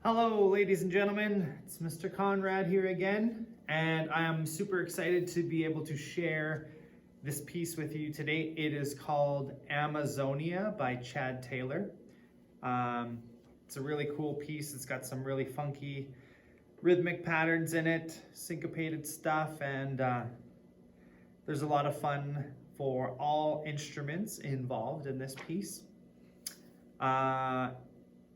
Hello, ladies and gentlemen. It's Mr. Conrad here again, and I am super excited to be able to share this piece with you today. It is called Amazonia by Chad Taylor. It's a really cool piece. It's got some really funky rhythmic patterns in it, syncopated stuff, and there's a lot of fun for all instruments involved in this piece.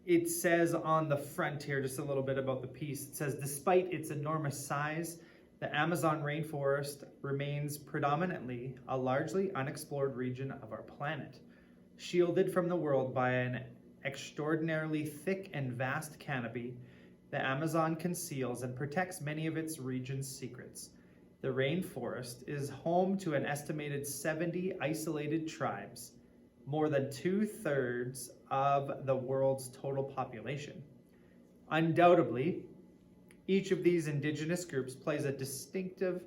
It says on the front here, just a little bit about the piece. It says, despite its enormous size, the Amazon rainforest remains predominantly a largely unexplored region of our planet. Shielded from the world by an extraordinarily thick and vast canopy, the Amazon conceals and protects many of its region's secrets. The rainforest is home to an estimated 70 isolated tribes, more than 2/3 of the world's total population. Undoubtedly, each of these indigenous groups enjoys a distinctive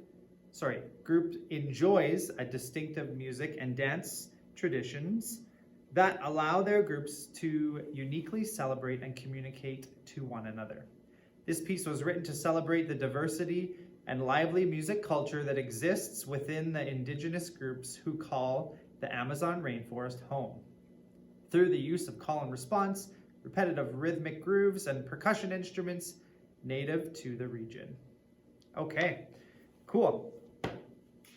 music and dance traditions that allow their groups to uniquely celebrate and communicate to one another. This piece was written to celebrate the diversity and lively music culture that exists within the indigenous groups who call the Amazon rainforest home. Through the use of call and response, repetitive rhythmic grooves, and percussion instruments native to the region. Okay, cool.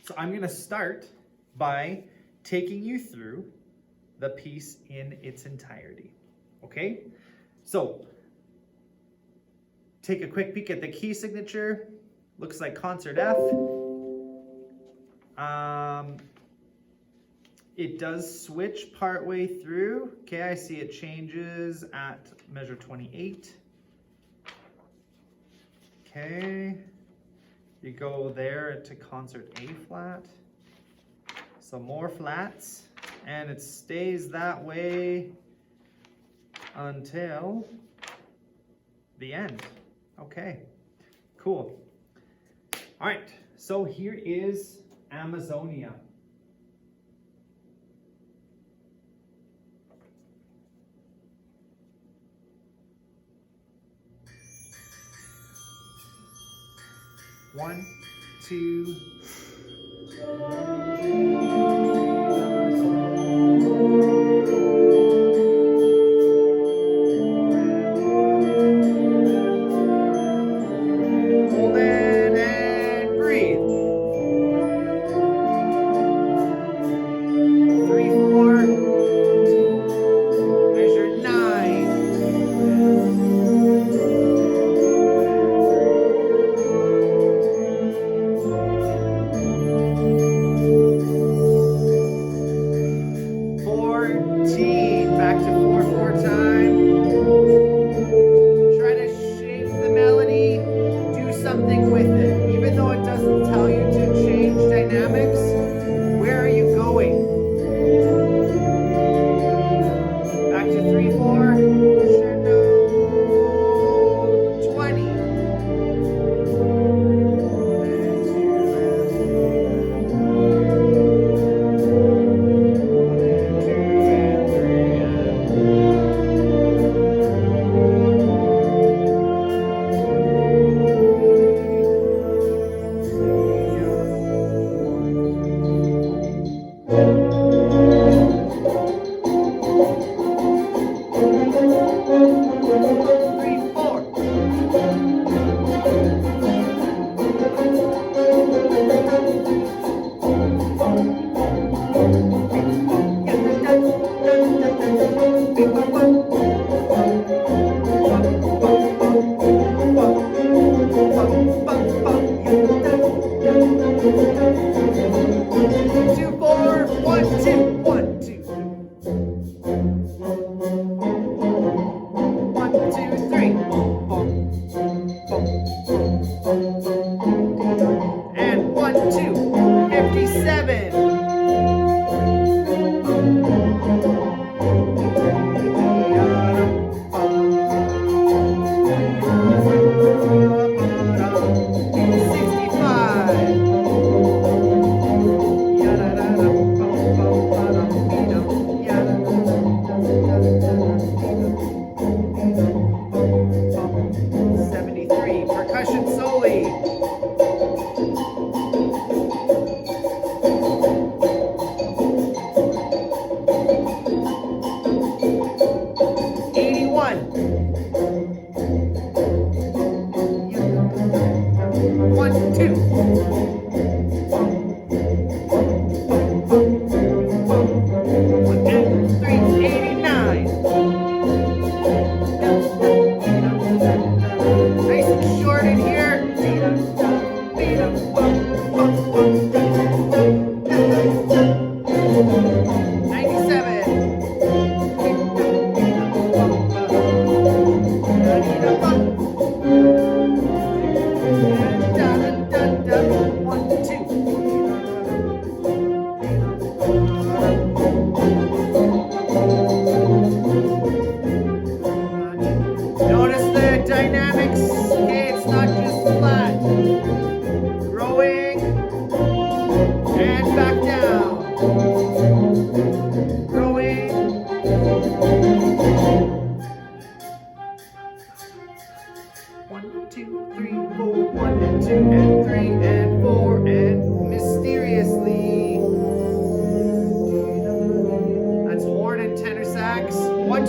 So I'm gonna start by taking you through the piece in its entirety, okay? So, take a quick peek at the key signature. Looks like concert F. It does switch partway through. Okay, I see it changes at measure 28. Okay, you go there to concert A flat. Some more flats, and it stays that way until the end. Okay, cool. All right, so here is Amazonia. One, two. Hold it and breathe. 3, 4. Measure 9. Back to 4/4 time. Try to shape the melody, do something with it. Even though it doesn't tell you to change dynamics, where are you going? Back to 3/4. Sure, no. 20.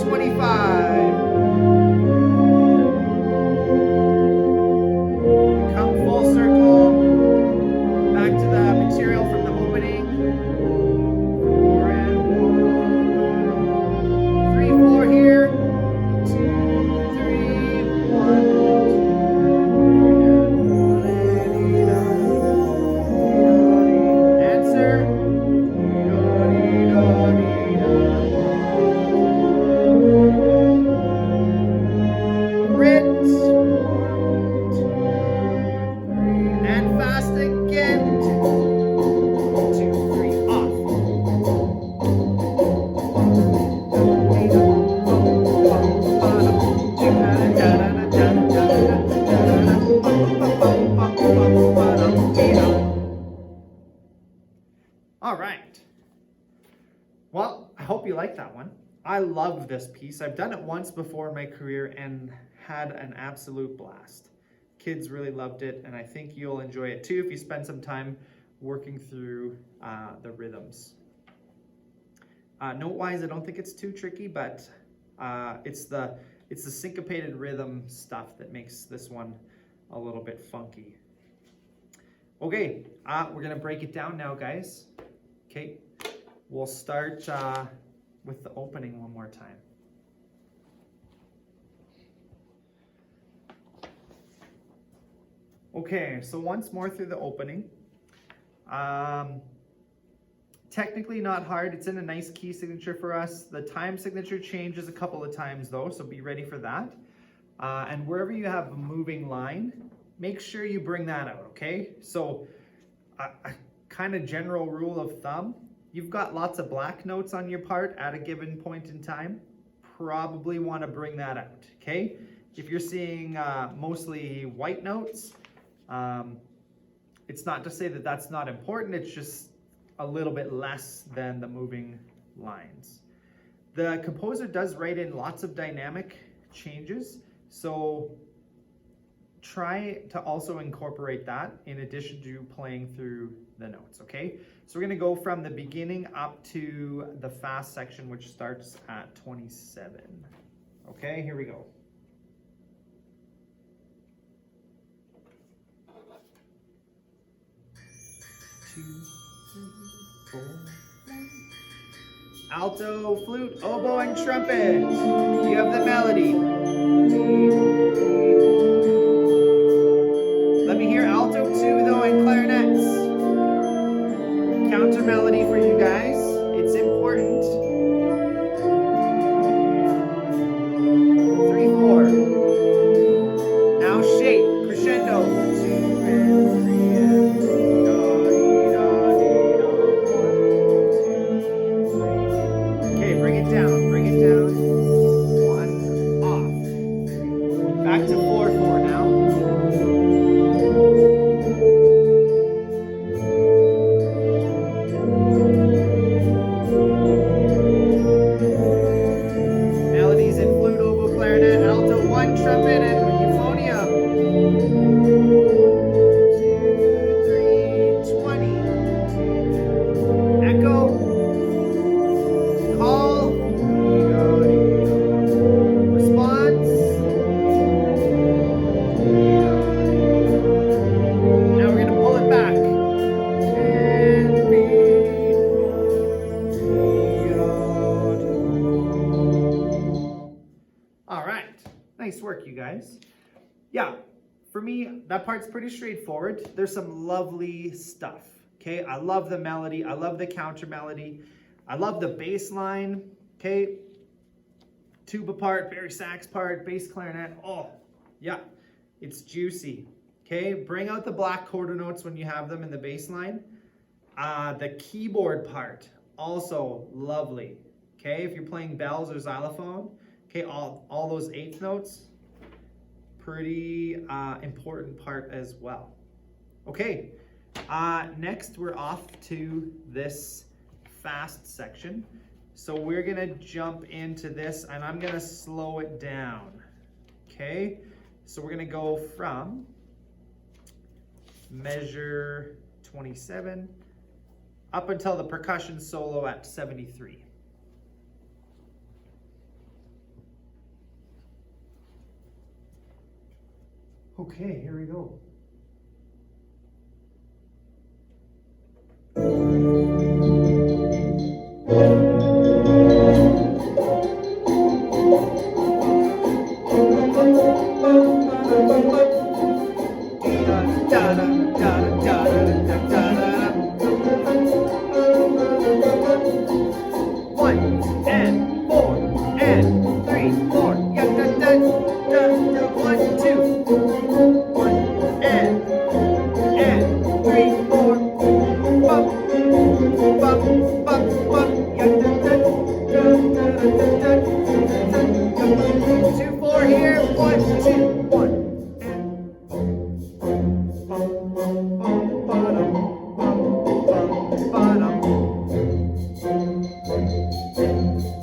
125. Come full circle back to the material from the opening. 4 and 1. 3, 4 here. 2, 3, 1. Answer. Rit. And fast again. 2, 3, off. All right. Well, I hope you like that one. I love this piece. I've done it once before in my career and had an absolute blast. Kids really loved it, and I think you'll enjoy it too if you spend some time working through the rhythms. Note-wise, I don't think it's too tricky, but it's the syncopated rhythm stuff that makes this one a little bit funky. Okay, we're gonna break it down now, guys. Okay, we'll start with the opening one more time. Okay, so once more through the opening. Technically not hard. It's in a nice key signature for us. The time signature changes a couple of times though, so be ready for that. And wherever you have a moving line, make sure you bring that out, okay? So a kind of general rule of thumb, you've got lots of black notes on your part at a given point in time, probably want to bring that out, okay? If you're seeing mostly white notes, it's not to say that that's not important, it's just a little bit less than the moving lines. The composer does write in lots of dynamic changes, so try to also incorporate that in addition to playing through the notes, okay? So we're gonna go from the beginning up to the fast section, which starts at 27. Okay, here we go. Two, 3, 4. Alto, flute, oboe, and trumpet. You have the melody. Let me hear alto too, though, and clarinets. Counter melody for you guys. It's important. 3, 4. Now shape, crescendo. 2 and 3 and 2. Okay, bring it down. Bring it down. 1 off. Back to 4, 4 now. Melodies in flute, oboe, clarinet, alto, 1 trumpet, and euphonium. 2, 3, 20. Echo. Call. Response. Now we're going to pull it back. And all right. Nice work, you guys. Yeah, for me, that part's pretty straightforward. There's some lovely stuff. Okay, I love the melody. I love the counter melody. I love the bass line. Okay, tuba part, bari sax part, bass clarinet. Oh, yeah, it's juicy. Okay, bring out the black quarter notes when you have them in the bass line. The keyboard part, also lovely. Okay, if you're playing bells or xylophone, okay, all those eighth notes, pretty important part as well. Okay, next we're off to this fast section. So we're gonna jump into this and I'm gonna slow it down. Okay, so we're gonna go from measure 27 up until the percussion solo at 73. Okay, here we go.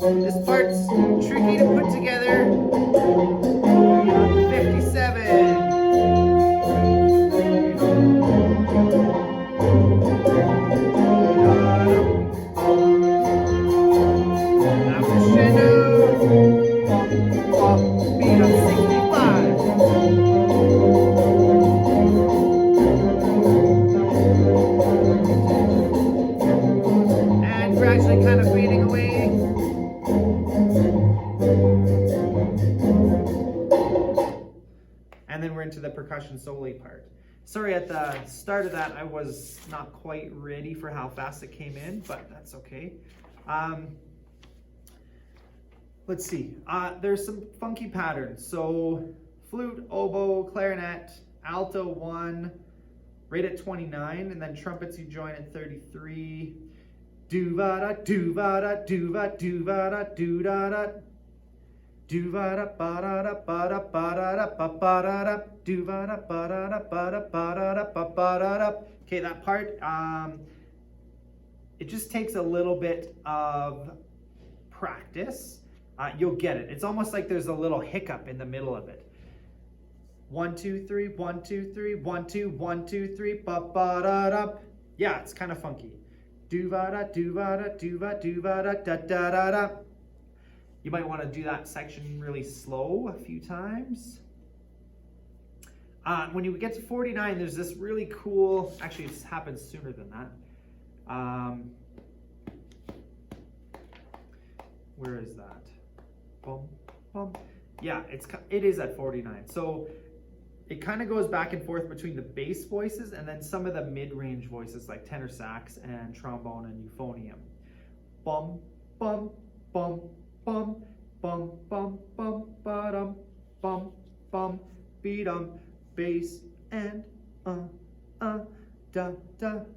This part's tricky to put together. 57. Beat up 65. And gradually kind of fading away. And then we're into the percussion solo part. Sorry, at the start of that, I was not quite ready for how fast it came in, but that's okay. Let's see. There's some funky patterns. So flute, oboe, clarinet, alto 1, right at 29, and then trumpets you join at 33. Do-va-da, do-va-da, do-va, do-va-da, do-da-da. Do-va-da, ba-da-da, ba-da, ba-da-da, ba-ba-da-da. Do-va-da, ba-da-da, ba-da, ba-da-da, ba-ba-da-da. Okay, that part, it just takes a little bit of practice. You'll get it. It's almost like there's a little hiccup in the middle of it. 1, 2, 3, 1, 2, 3, 1, 2, 1, 2, 3, ba-ba-da-da. Yeah, it's kind of funky. Do-va-da, do-va-da, do-va, do-va-da, da-da-da-da. You might want to do that section really slow a few times. When you get to 49, there's this really cool, actually it happens sooner than that. Where is that? Boom, boom. Yeah, it is at 49. So it kind of goes back and forth between the bass voices and then some of the mid-range voices like tenor sax and trombone and euphonium. Bum, bum, bum, bum, bum, bum, bum, ba-dum, bum, bum, beat-um, bass and da, da,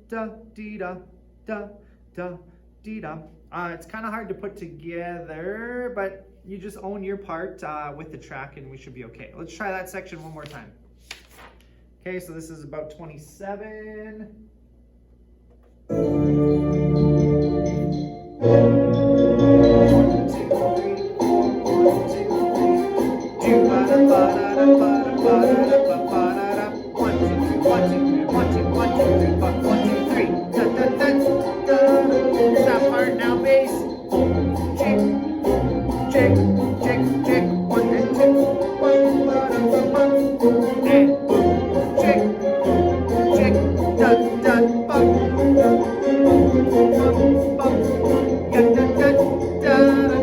da, dee-da, da, da, dee-da. It's kind of hard to put together, but you just own your part with the track and we should be okay. Let's try that section one more time. Okay, so this is about 27. That part now, bass. Check, check, check, 1 and 2. And boom, check, check, dun, dun, bum, bum, bum, ya, dun, dun, dun,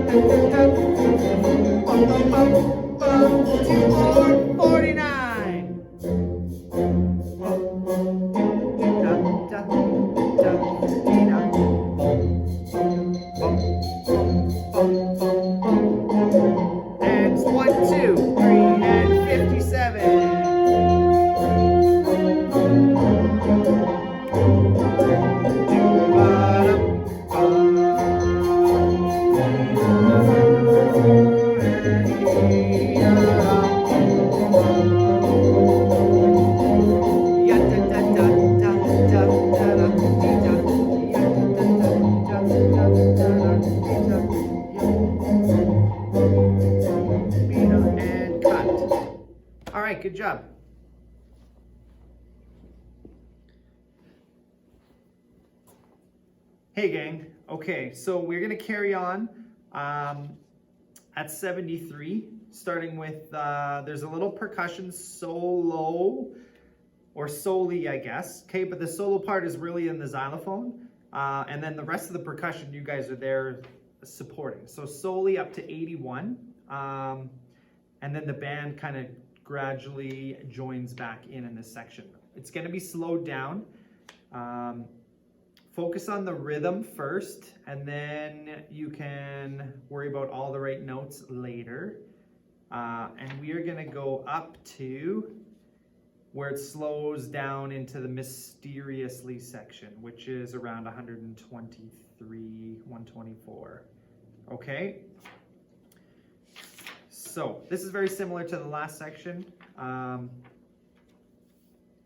dun, dun, bum, bum, bum, bum, 2 more, 49. And 1, 2, 3, and 57. And cut. All right, good job. Hey gang, okay, so we're gonna carry on. at 73, starting with, there's a little percussion solo, or soli, I guess. Okay, but the solo part is really in the xylophone. And then the rest of the percussion, you guys are there supporting. So soli up to 81. And then the band kind of gradually joins back in this section. It's going to be slowed down. Focus on the rhythm first, and then you can worry about all the right notes later. And we are going to go up to where it slows down into the mysteriously section, which is around 123, 124. Okay? So this is very similar to the last section,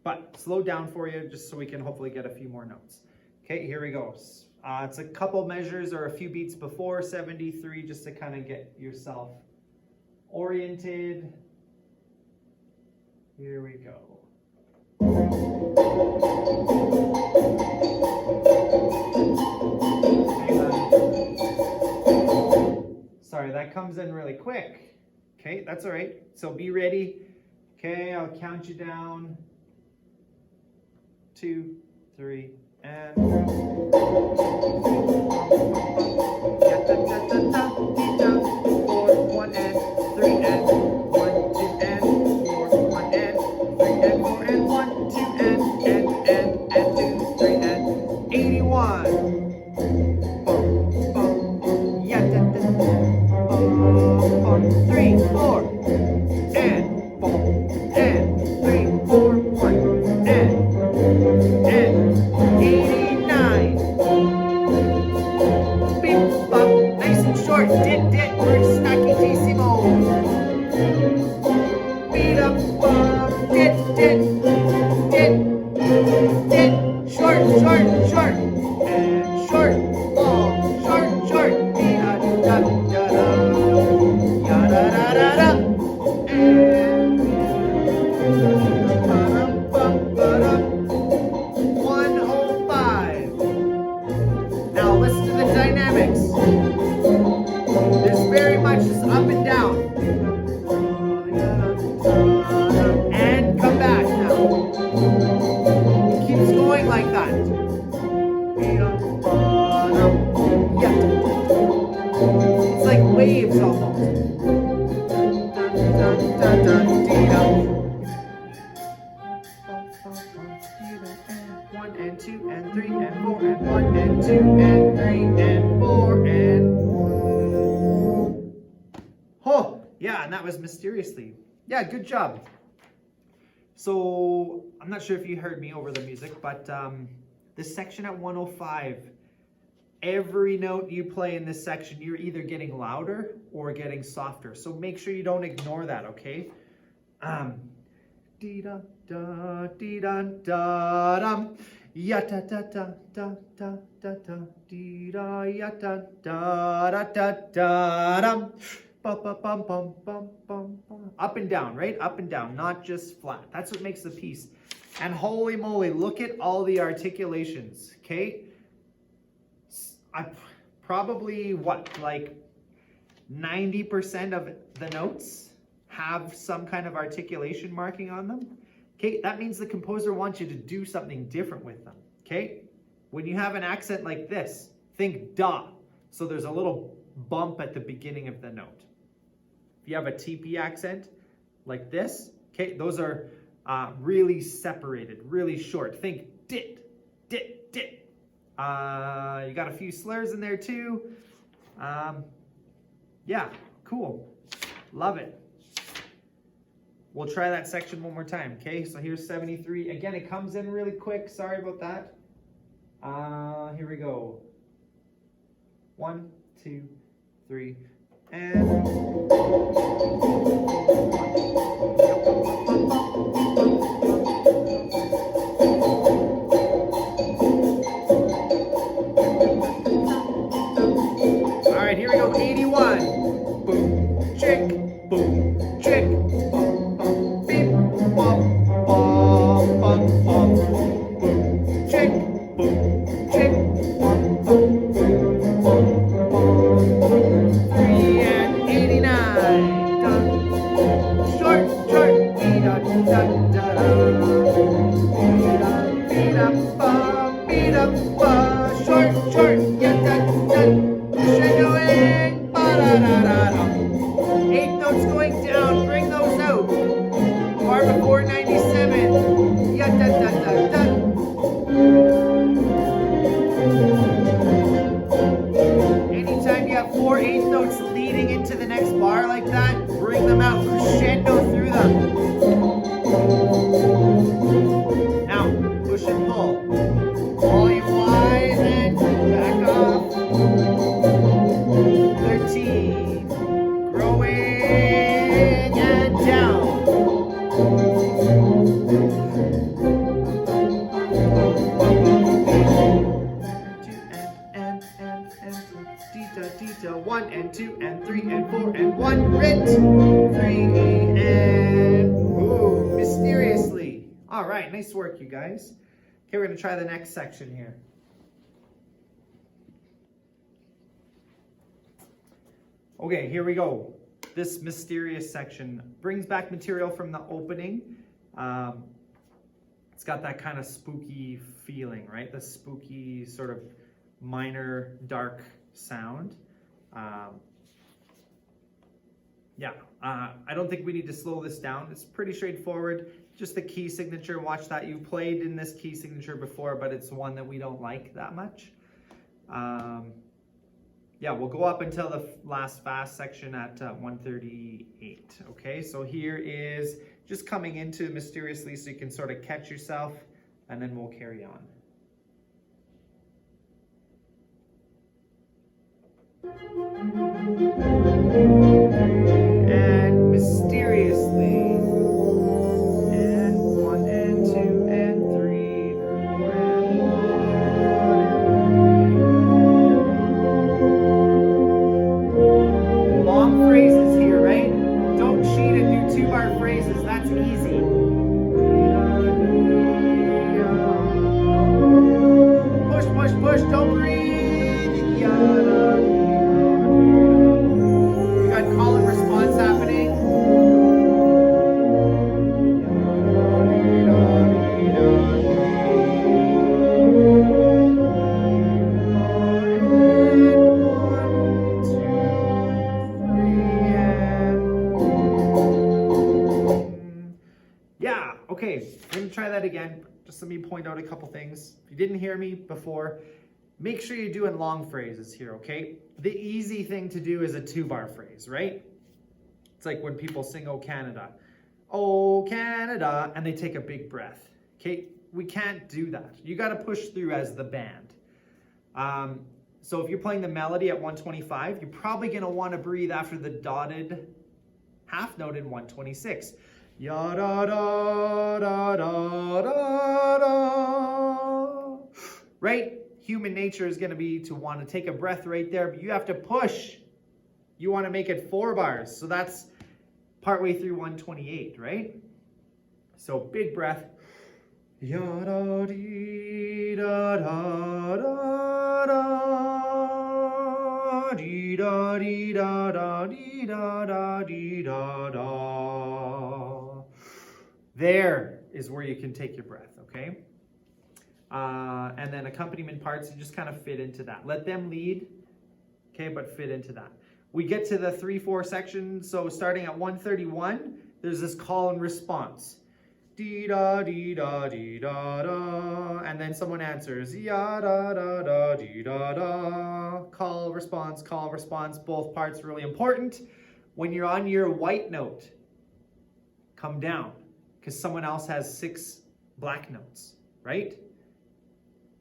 but slow down for you just so we can hopefully get a few more notes. Okay, here we go. It's a couple measures or a few beats before 73 just to kind of get yourself oriented. Here we go. Sorry, that comes in really quick. Okay, that's all right. So be ready. Okay, I'll count you down. 2, 3, and 4, 1 and 3 and 1, 2 and 4, 1 and 3 and 4 and 1, 2 and 2, 3 and 81. Yeah, 3, 4 and 3, 4, 1 and 89. Beep bop, nice and short. Dit we're snackitissimo. Beat up bop, dit short and short, long, short. Beat da da da da, ya da da da da, and 105. Now listen to the dynamics. This very much is up and down. And come back now. It keeps going like that. It's like waves almost. 1 and 2 and 3 and 4 and 1 and 2 and 3 and 4 and 1. Oh, yeah, and that was mysteriously. Yeah, good job. So, I'm not sure if you heard me over the music, but this section at 105, every note you play in this section, you're either getting louder or getting softer. So make sure you don't ignore that, okay? Dee da da dee da da dum, ya da da da da da da da dee da ya da da da da da dum, ba ba bum bum bum bum bum. Up and down, right? Up and down, not just flat. That's what makes the piece. And holy moly, look at all the articulations, okay? I probably, like 90% of the notes have some kind of articulation marking on them. Okay, that means the composer wants you to do something different with them. Okay, when you have an accent like this, think da. So there's a little bump at the beginning of the note. If you have a TP accent like this, okay, those are really separated, really short. Think dit, dit, dit. You got a few slurs in there too. Yeah, cool. Love it. We'll try that section one more time, okay? So here's 73. Again, it comes in really quick. Sorry about that. Here we go. 1, 2, 3, and... All right, here we go. 81. Boom, chick, boom, chick. da da da. 8 notes going down, bring those out. Bar before 97. Ya da da da da. Anytime you have 4 eighth notes leading into the next bar like that, bring them out, crescendo through them. Now, push and pull. Volume wise and back off. 13. Growing and down. And 1 and 2 and 3 and 4 and 1. Rit. 3 and ooh, mysteriously. All right, nice work, you guys. Okay, we're going to try the next section here. Okay, here we go. This mysterious section brings back material from the opening. It's got that kind of spooky feeling, right? The spooky sort of minor dark sound. I don't think we need to slow this down. It's pretty straightforward. Just the key signature. Watch that. You played in this key signature before, but it's one that we don't like that much. We'll go up until the last fast section at 138. Okay, so here is just coming into mysteriously so you can sort of catch yourself, and then we'll carry on. And mysteriously. And 1 and 2 and 3, 4 and 1. Long phrases here, right? Don't cheat and do 2-bar phrases. That's easy. Push, push, push. Don't breathe. Call and response happening. Yeah, okay, I'm gonna try that again. Just let me point out a couple things. If you didn't hear me before, make sure you're doing long phrases here, okay? The easy thing to do is a 2-bar phrase, right? It's like when people sing "Oh Canada." Oh Canada, and they take a big breath, okay? We can't do that. You gotta push through as the band. So if you're playing the melody at 125, you're probably gonna wanna breathe after the dotted half note in 126. Ya da da da da da da. Right? Human nature is going to be to want to take a breath right there, but you have to push. You want to make it 4 bars. So that's partway through 128, right? So big breath. Ya da dee da da da da dee da dee da da dee da da dee da da. There is where you can take your breath, okay? And then accompaniment parts, you just kind of fit into that. Let them lead, okay, but fit into that. We get to the 3/4 section, so starting at 131, there's this call and response. Dee da dee da dee da da, and then someone answers, ya da da da dee da da. Call, response, both parts really important. When you're on your white note, come down, because someone else has 6 black notes, right?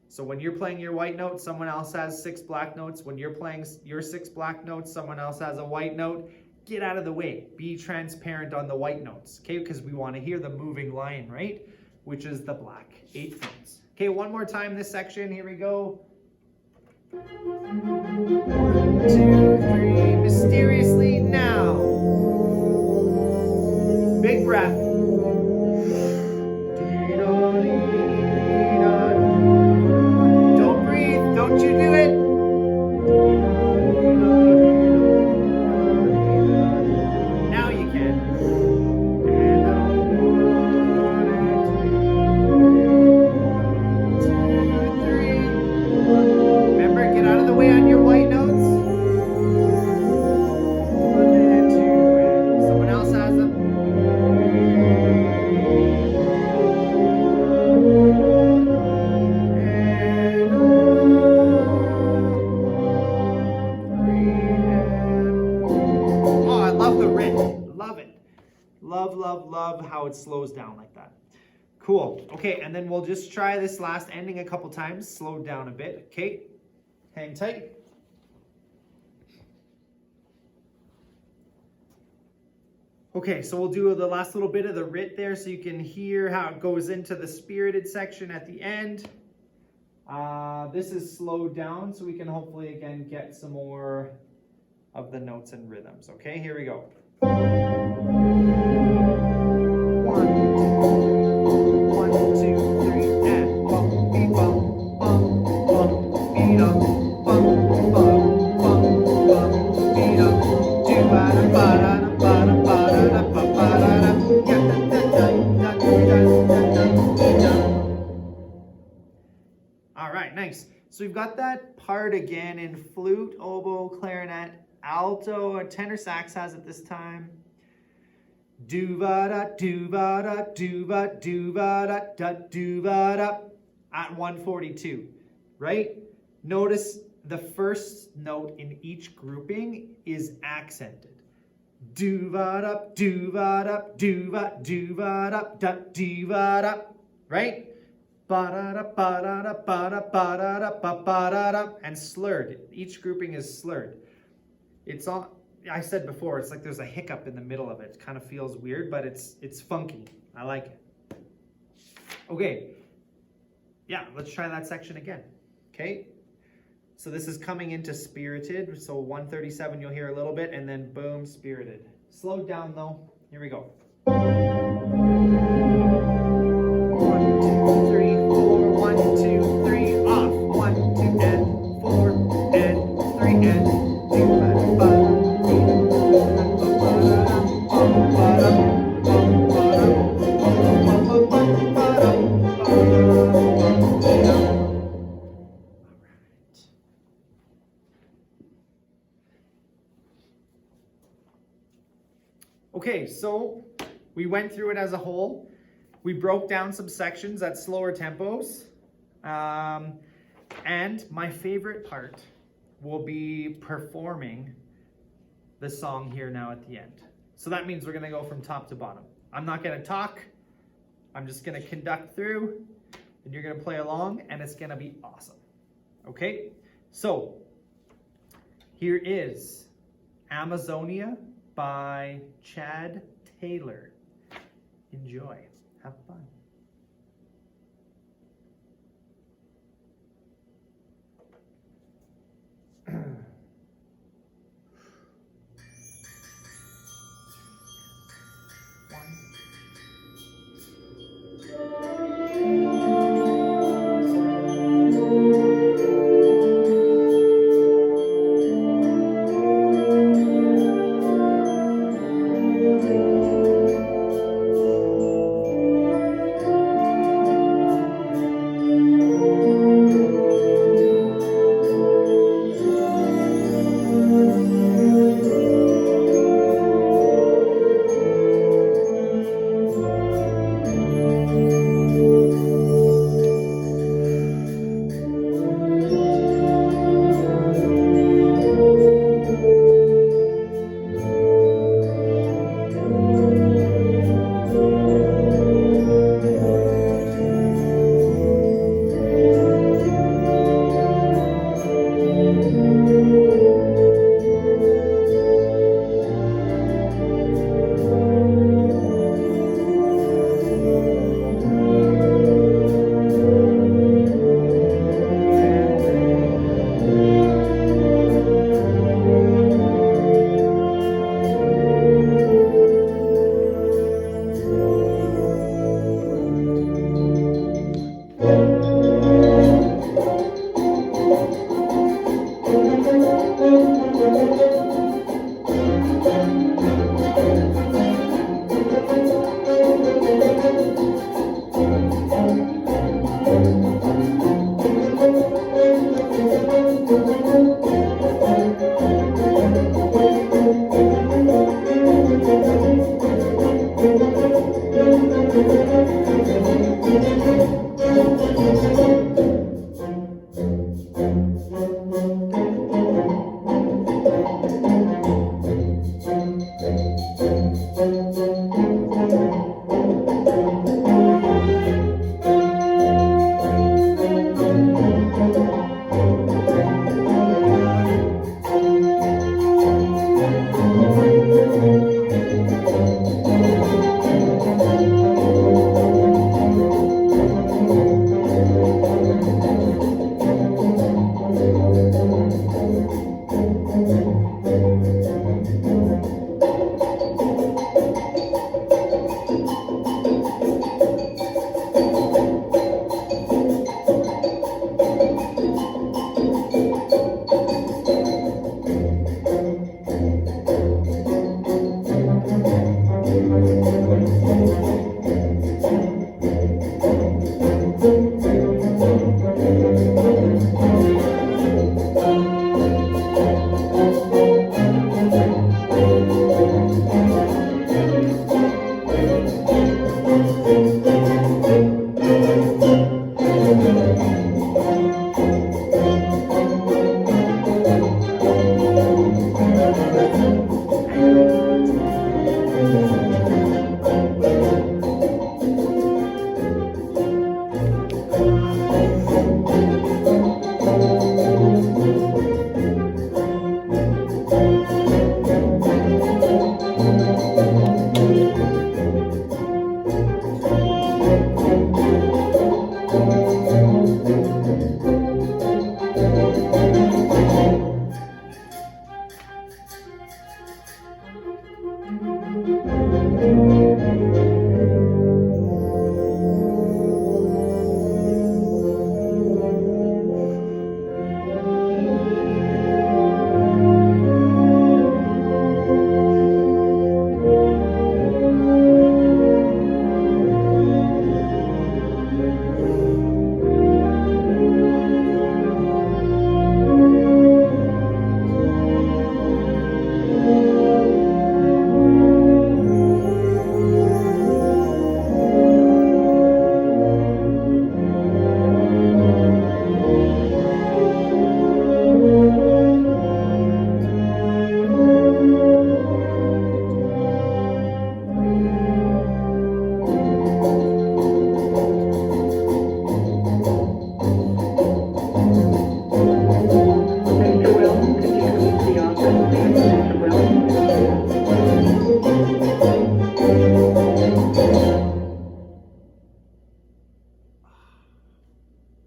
So when you're playing your white note, someone else has 6 black notes. When you're playing your 6 black notes, someone else has a white note. Get out of the way. Be transparent on the white notes, okay? Because we want to hear the moving line, right? Which is the black 8th notes. Okay, one more time this section. Here we go. 1, 2, 3. Mysteriously now. Big breath. Don't you do it? Now you can. And 1, 2, 3. Remember, get out of the way on your white notes. love it. Love, love, love how it slows down like that. Cool. Okay, and then we'll just try this last ending a couple times, slow down a bit. Okay, hang tight. Okay, so we'll do the last little bit of the writ there so you can hear how it goes into the spirited section at the end. This is slowed down so we can hopefully again get some more of the notes and rhythms. Okay, here we go. One, two, three, and bum, bee, bum, bum, bum, bee, dum, bum, bum, bum, bum, bee, dum, do ba da ba da ba da ba da ba ba da da, ya da da da da da da. All right, nice. So we've got that part again in flute, oboe, clarinet, alto, or tenor sax has it this time. Do ba da do ba da do ba do ba da da do ba da at 142, right? Notice the first note in each grouping is accented. Do ba da do ba da do ba do ba da da do ba da, right? Ba da da ba da da ba da ba da da ba ba da da, and slurred. Each grouping is slurred. It's all. I said before, it's like there's a hiccup in the middle of it. It kind of feels weird, but it's funky. I like it. Okay. Yeah, let's try that section again. Okay. So this is coming into spirited. So 137 you'll hear a little bit, and then boom, spirited. Slowed down though. Here we go. 1, 2, 3, 4. 1, 2, 3, off. 1, 2, and 4, and 3, and 2, and 5. Okay, so we went through it as a whole. We broke down some sections at slower tempos. And my favorite part will be performing the song here now at the end. So that means we're gonna go from top to bottom. I'm not gonna talk. I'm just gonna conduct through, and you're gonna play along, and it's gonna be awesome. Okay, so here is Amazonia by Chad Taylor. Enjoy, have fun.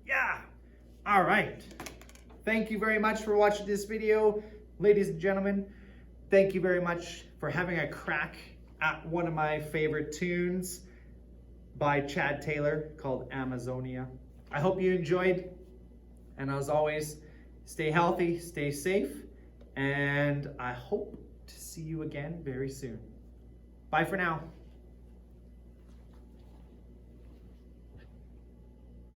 Yeah. All right. Thank you very much for watching this video, ladies and gentlemen. Thank you very much for having a crack at one of my favorite tunes by Chad Taylor called Amazonia. I hope you enjoyed, and as always, stay healthy, stay safe, and I hope to see you again very soon. Bye for now.